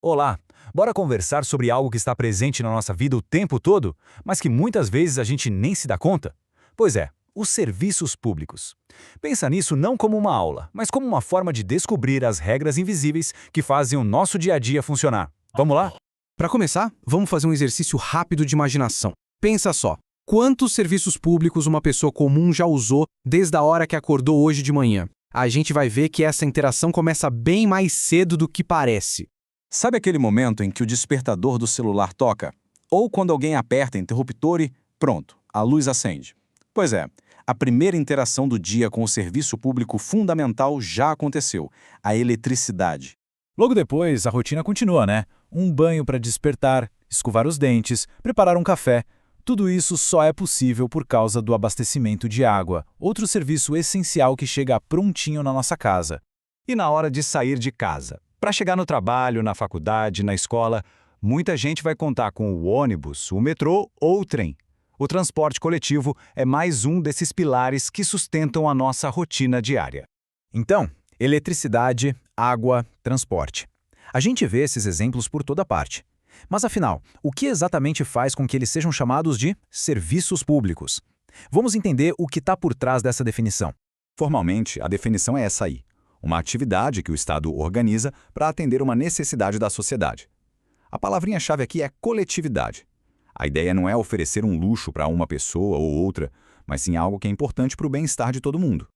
Olá, bora conversar sobre algo que está presente na nossa vida o tempo todo, mas que muitas vezes a gente nem se dá conta? Pois é, os serviços públicos. Pensa nisso não como uma aula, mas como uma forma de descobrir as regras invisíveis que fazem o nosso dia a dia funcionar. Vamos lá? Para começar, vamos fazer um exercício rápido de imaginação. Pensa só, quantos serviços públicos uma pessoa comum já usou desde a hora que acordou hoje de manhã? A gente vai ver que essa interação começa bem mais cedo do que parece. Sabe aquele momento em que o despertador do celular toca? Ou quando alguém aperta interruptor e, pronto, a luz acende? Pois é, a primeira interação do dia com o serviço público fundamental já aconteceu, a eletricidade. Logo depois, a rotina continua, né? Um banho para despertar, escovar os dentes, preparar um café. Tudo isso só é possível por causa do abastecimento de água, outro serviço essencial que chega prontinho na nossa casa. E na hora de sair de casa? Para chegar no trabalho, na faculdade, na escola, muita gente vai contar com o ônibus, o metrô ou o trem. O transporte coletivo é mais um desses pilares que sustentam a nossa rotina diária. Então, eletricidade, água, transporte. A gente vê esses exemplos por toda parte. Mas afinal, o que exatamente faz com que eles sejam chamados de serviços públicos? Vamos entender o que está por trás dessa definição. Formalmente, a definição é essa aí. Uma atividade que o Estado organiza para atender uma necessidade da sociedade. A palavrinha-chave aqui é coletividade. A ideia não é oferecer um luxo para uma pessoa ou outra, mas sim algo que é importante para o bem-estar de todo mundo.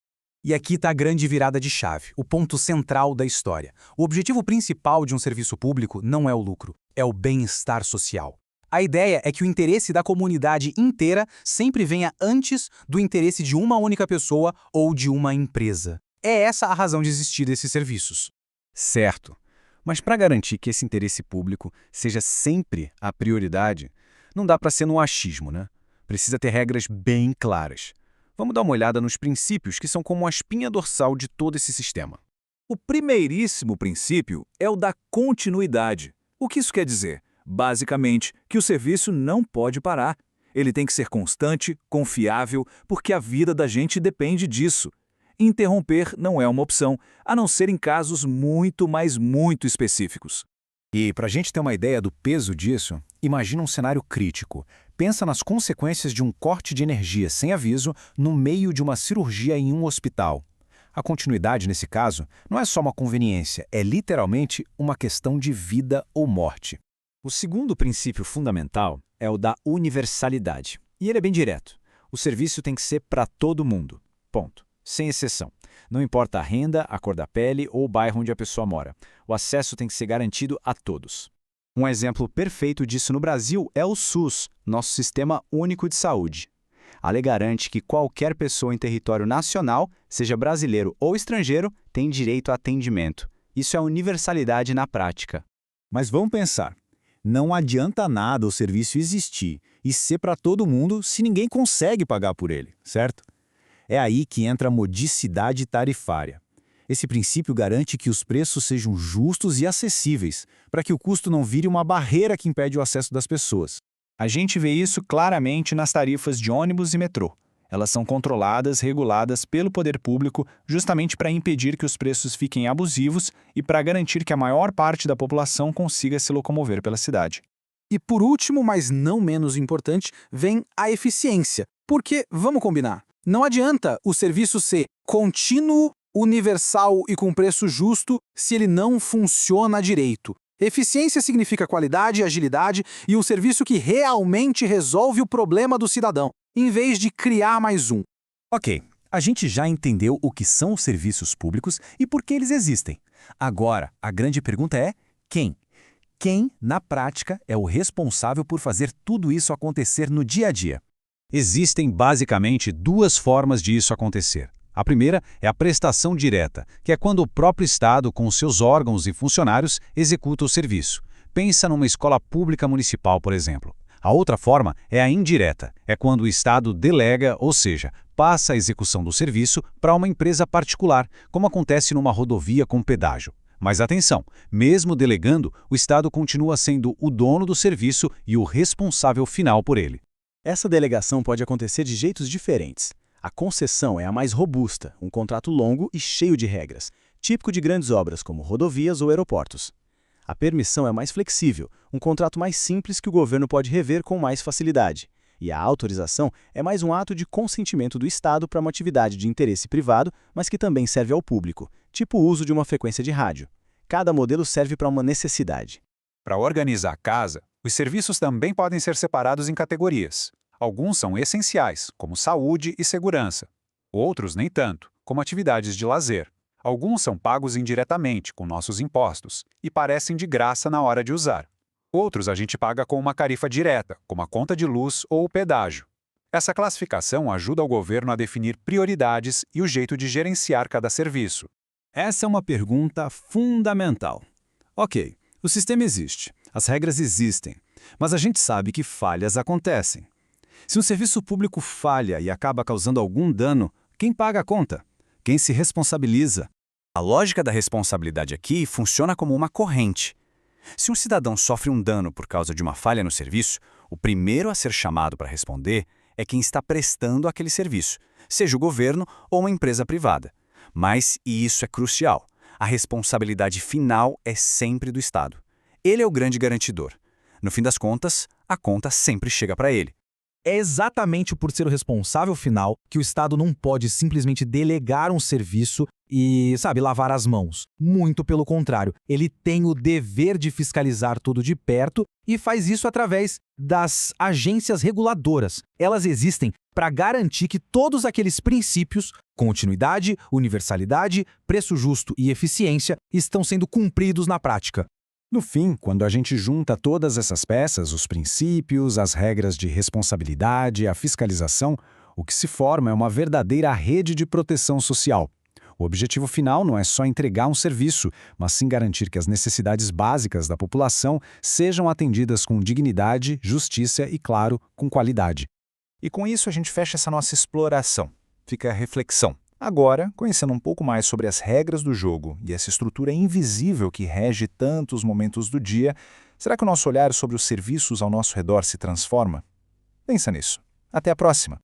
E aqui está a grande virada de chave, o ponto central da história. O objetivo principal de um serviço público não é o lucro, é o bem-estar social. A ideia é que o interesse da comunidade inteira sempre venha antes do interesse de uma única pessoa ou de uma empresa. É essa a razão de existir desses serviços. Certo. Mas para garantir que esse interesse público seja sempre a prioridade, não dá para ser no achismo, né? Precisa ter regras bem claras. Vamos dar uma olhada nos princípios que são como a espinha dorsal de todo esse sistema. O primeiríssimo princípio é o da continuidade. O que isso quer dizer? Basicamente, que o serviço não pode parar. Ele tem que ser constante, confiável, porque a vida da gente depende disso. Interromper não é uma opção, a não ser em casos muito, mas muito específicos. E para a gente ter uma ideia do peso disso, imagina um cenário crítico. Pensa nas consequências de um corte de energia sem aviso no meio de uma cirurgia em um hospital. A continuidade, nesse caso, não é só uma conveniência, é literalmente uma questão de vida ou morte. O segundo princípio fundamental é o da universalidade. E ele é bem direto. O serviço tem que ser para todo mundo. Ponto. Sem exceção. Não importa a renda, a cor da pele ou o bairro onde a pessoa mora. O acesso tem que ser garantido a todos. Um exemplo perfeito disso no Brasil é o SUS, nosso Sistema Único de Saúde. A lei garante que qualquer pessoa em território nacional, seja brasileiro ou estrangeiro, tem direito a atendimento. Isso é universalidade na prática. Mas vamos pensar. Não adianta nada o serviço existir e ser para todo mundo se ninguém consegue pagar por ele, certo? É aí que entra a modicidade tarifária. Esse princípio garante que os preços sejam justos e acessíveis, para que o custo não vire uma barreira que impede o acesso das pessoas. A gente vê isso claramente nas tarifas de ônibus e metrô. Elas são controladas, reguladas pelo poder público justamente para impedir que os preços fiquem abusivos e para garantir que a maior parte da população consiga se locomover pela cidade. E por último, mas não menos importante, vem a eficiência. Porque, vamos combinar, não adianta o serviço ser contínuo, universal e com preço justo se ele não funciona direito. Eficiência significa qualidade, agilidade e um serviço que realmente resolve o problema do cidadão, em vez de criar mais um. Ok, a gente já entendeu o que são os serviços públicos e por que eles existem. Agora, a grande pergunta é quem? Quem, na prática, é o responsável por fazer tudo isso acontecer no dia a dia? Existem basicamente duas formas de isso acontecer. A primeira é a prestação direta, que é quando o próprio Estado, com seus órgãos e funcionários, executa o serviço. Pensa numa escola pública municipal, por exemplo. A outra forma é a indireta, é quando o Estado delega, ou seja, passa a execução do serviço para uma empresa particular, como acontece numa rodovia com pedágio. Mas atenção, mesmo delegando, o Estado continua sendo o dono do serviço e o responsável final por ele. Essa delegação pode acontecer de jeitos diferentes. A concessão é a mais robusta, um contrato longo e cheio de regras, típico de grandes obras como rodovias ou aeroportos. A permissão é mais flexível, um contrato mais simples que o governo pode rever com mais facilidade. E a autorização é mais um ato de consentimento do Estado para uma atividade de interesse privado, mas que também serve ao público, tipo o uso de uma frequência de rádio. Cada modelo serve para uma necessidade. Para organizar a casa, os serviços também podem ser separados em categorias. Alguns são essenciais, como saúde e segurança. Outros nem tanto, como atividades de lazer. Alguns são pagos indiretamente, com nossos impostos, e parecem de graça na hora de usar. Outros a gente paga com uma tarifa direta, como a conta de luz ou o pedágio. Essa classificação ajuda o governo a definir prioridades e o jeito de gerenciar cada serviço. Essa é uma pergunta fundamental. Ok, o sistema existe, as regras existem, mas a gente sabe que falhas acontecem. Se um serviço público falha e acaba causando algum dano, quem paga a conta? Quem se responsabiliza? A lógica da responsabilidade aqui funciona como uma corrente. Se um cidadão sofre um dano por causa de uma falha no serviço, o primeiro a ser chamado para responder é quem está prestando aquele serviço, seja o governo ou uma empresa privada. Mas, e isso é crucial, a responsabilidade final é sempre do Estado. Ele é o grande garantidor. No fim das contas, a conta sempre chega para ele. É exatamente por ser o responsável final que o Estado não pode simplesmente delegar um serviço e, lavar as mãos. Muito pelo contrário, ele tem o dever de fiscalizar tudo de perto e faz isso através das agências reguladoras. Elas existem para garantir que todos aqueles princípios, continuidade, universalidade, preço justo e eficiência, estão sendo cumpridos na prática. No fim, quando a gente junta todas essas peças, os princípios, as regras de responsabilidade, a fiscalização, o que se forma é uma verdadeira rede de proteção social. O objetivo final não é só entregar um serviço, mas sim garantir que as necessidades básicas da população sejam atendidas com dignidade, justiça e, claro, com qualidade. E com isso a gente fecha essa nossa exploração. Fica a reflexão. Agora, conhecendo um pouco mais sobre as regras do jogo e essa estrutura invisível que rege tantos momentos do dia, será que o nosso olhar sobre os serviços ao nosso redor se transforma? Pensa nisso. Até a próxima!